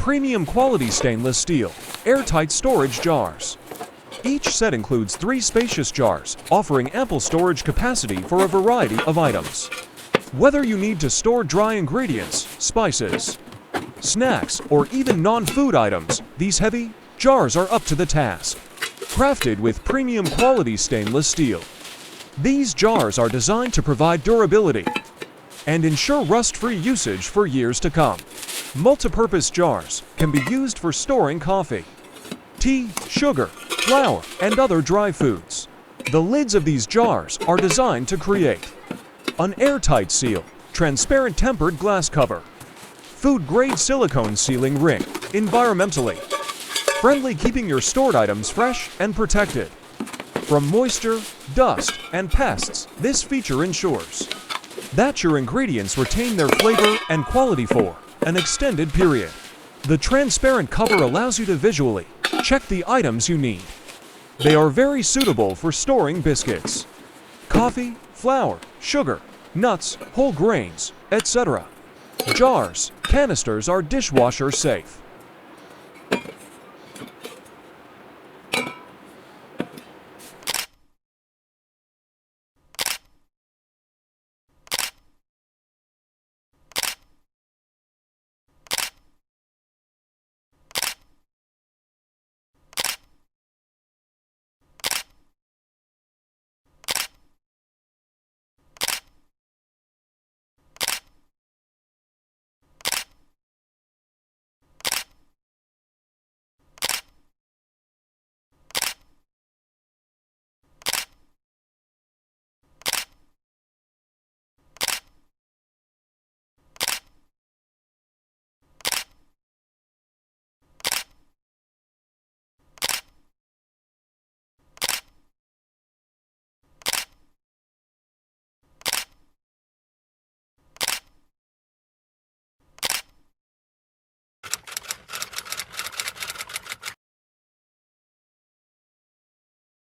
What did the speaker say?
premium quality stainless steel, airtight storage jars. Each set includes 3 spacious jars, offering ample storage capacity for a variety of items. Whether you need to store dry ingredients, spices, snacks, or even non-food items, these heavy jars are up to the task. Crafted with premium quality stainless steel, these jars are designed to provide durability and ensure rust-free usage for years to come. Multipurpose jars can be used for storing coffee, tea, sugar, flour, and other dry foods. The lids of these jars are designed to create an airtight seal, transparent tempered glass cover, food-grade silicone sealing ring, environmentally friendly, keeping your stored items fresh and protected from moisture, dust, and pests. This feature ensures that your ingredients retain their flavor and quality for an extended period. The transparent cover allows you to visually check the items you need. They are very suitable for storing biscuits, coffee, flour, sugar, nuts, whole grains, etc. Jars, canisters are dishwasher safe.